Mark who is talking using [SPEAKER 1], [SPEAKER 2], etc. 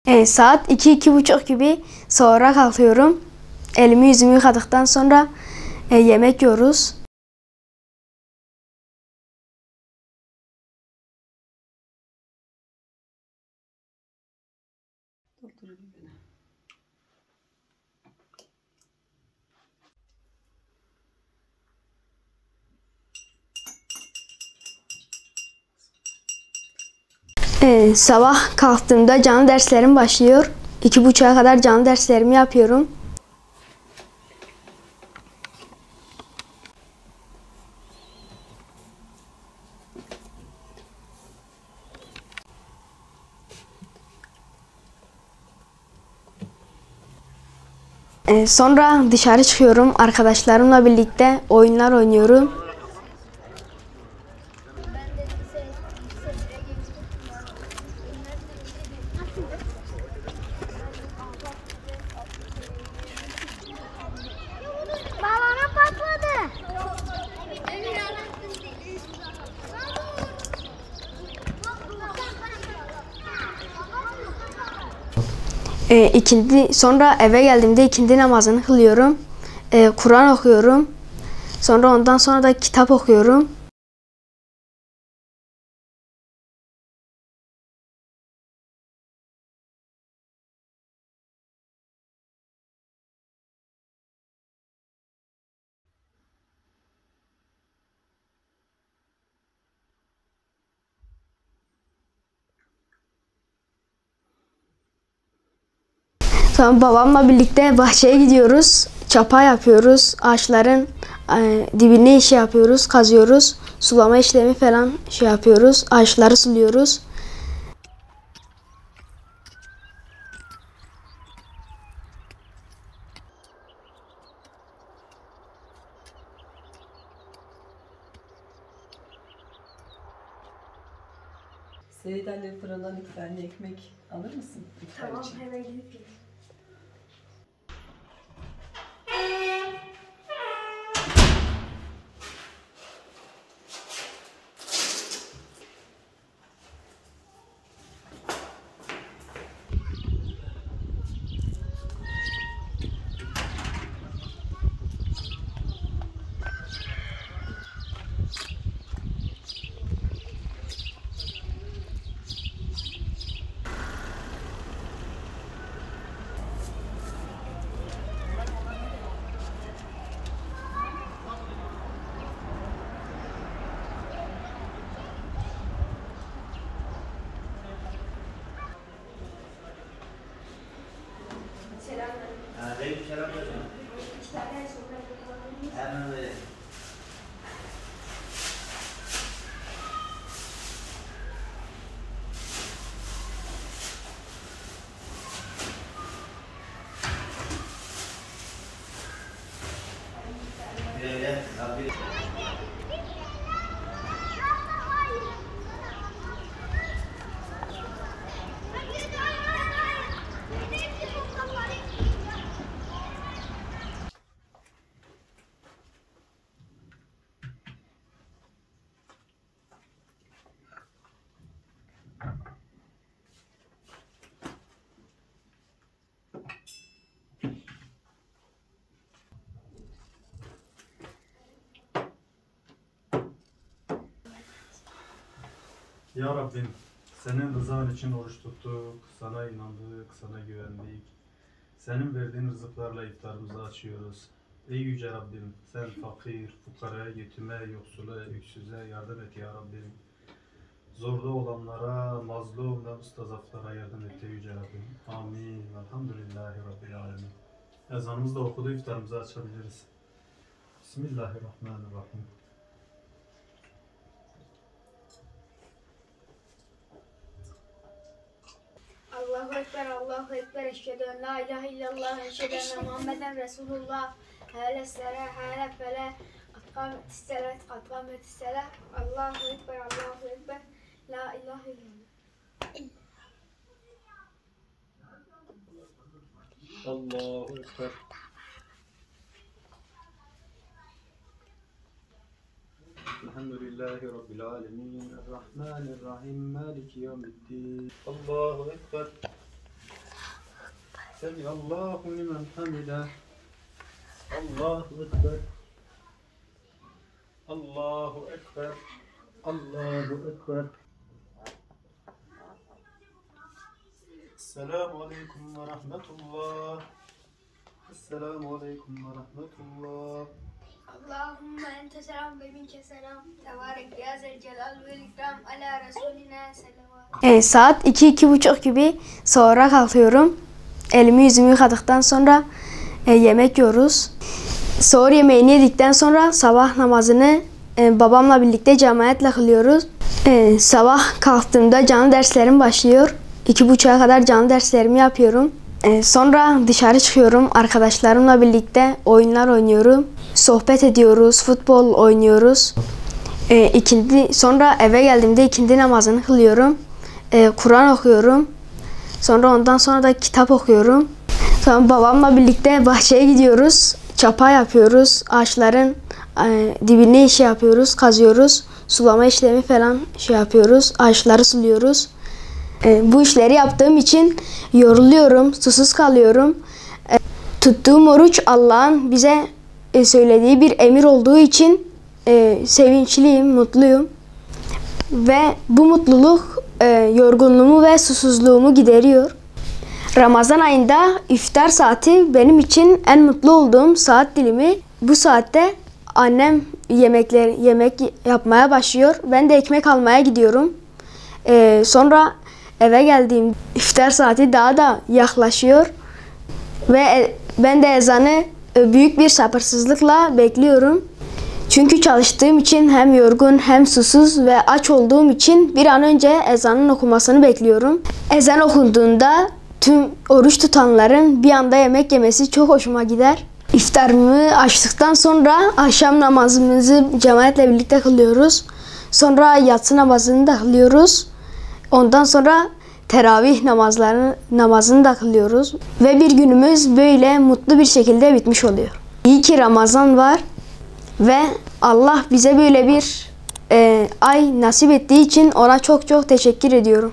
[SPEAKER 1] Saat 2-2.30 gibi sonra kalkıyorum. Elimi yüzümü yıkadıktan sonra yemek yiyoruz. Sabah kalktığımda canlı derslerim başlıyor. 2.30'a kadar canlı derslerimi yapıyorum. Sonra dışarı çıkıyorum. Arkadaşlarımla birlikte oyunlar oynuyorum.
[SPEAKER 2] Balona patladı.
[SPEAKER 1] Sonra eve geldiğimde ikindi namazını kılıyorum. Kur'an okuyorum. Sonra ondan sonra da kitap okuyorum. Sonra babamla birlikte bahçeye gidiyoruz. Çapa yapıyoruz. Ağaçların dibine işi yapıyoruz, kazıyoruz. Sulama işlemi falan yapıyoruz. Ağaçları suluyoruz.
[SPEAKER 3] Seyit Ali fırından 2 tane ekmek alır mısın?
[SPEAKER 1] Tamam,
[SPEAKER 3] için.
[SPEAKER 1] hemen gidip gelin.
[SPEAKER 4] Aleykümselam hocam. Hemen verelim. Güle Rabbim.
[SPEAKER 5] Ya Rabbim, senin rızan için oruç tuttuk, sana inandık, sana güvendik. Senin verdiğin rızıklarla iftarımızı açıyoruz. Ey Yüce Rabbim, sen fakir, fukaraya, yetime, yoksula, öksüze yardım et ya Rabbim. Zorda olanlara, mazlum ve mustazaflara yardım et ey Yüce Rabbim. Amin. Elhamdülillahi Rabbil Alemin. Ezanımızı da okudu, iftarımızı açabiliriz. Bismillahirrahmanirrahim.
[SPEAKER 2] Allahu Ekber, Allahu Ekber, eşhedü en la ilahe illallah, eşhedü enne Muhammeden Resulullah, hele sere, hele fele, atkamet sele, Allahu Ekber, Allahu Ekber, la ilahe illallah.
[SPEAKER 5] Allahu Ekber. Elhamdülillahi Rabbil Alemin. Errahmanirrahim. Maliki yevmiddin. Allahu Ekber. Semihallahu limen hamide. Allahu ekber. Allahu ekber. Allahu ekber. Esselamu aleyküm ve rahmetullah. Esselamu aleyküm ve rahmetullah.
[SPEAKER 2] Allahümme ente selam ve minke selam. Tebarek ya zel celal ve ikram ala Resulina selavat.
[SPEAKER 1] Saat 2-2.30 gibi sonra kalkıyorum. Elimi yüzümü yıkadıktan sonra yemek yiyoruz. Sahur yemeğini yedikten sonra sabah namazını babamla birlikte cemaatle kılıyoruz. Sabah kalktığımda canlı derslerim başlıyor. 2.30'a kadar canlı derslerimi yapıyorum. Sonra dışarı çıkıyorum. Arkadaşlarımla birlikte oyunlar oynuyorum. Sohbet ediyoruz, futbol oynuyoruz. Sonra eve geldiğimde ikindi namazını kılıyorum. Kur'an okuyorum. Sonra ondan sonra da kitap okuyorum. Sonra babamla birlikte bahçeye gidiyoruz. Çapa yapıyoruz. Ağaçların dibine işi yapıyoruz, kazıyoruz. Sulama işlemi falan yapıyoruz. Ağaçları suluyoruz. Bu işleri yaptığım için yoruluyorum, susuz kalıyorum. Tuttuğum oruç Allah'ın bize söylediği bir emir olduğu için sevinçliyim, mutluyum. Ve bu mutluluk yorgunluğumu ve susuzluğumu gideriyor. Ramazan ayında iftar saati benim için en mutlu olduğum saat dilimi. Bu saatte annem yemek yapmaya başlıyor. Ben de ekmek almaya gidiyorum. Sonra eve geldiğim iftar saati daha da yaklaşıyor. Ve ben de ezanı büyük bir sabırsızlıkla bekliyorum. Çünkü çalıştığım için hem yorgun hem susuz ve aç olduğum için bir an önce ezanın okunmasını bekliyorum. Ezan okunduğunda tüm oruç tutanların bir anda yemek yemesi çok hoşuma gider. İftarımı açtıktan sonra akşam namazımızı cemaatle birlikte kılıyoruz. Sonra yatsı namazını da kılıyoruz. Ondan sonra teravih namazını da kılıyoruz. Ve bir günümüz böyle mutlu bir şekilde bitmiş oluyor. İyi ki Ramazan var ve Allah bize böyle bir ay nasip ettiği için ona çok çok teşekkür ediyorum.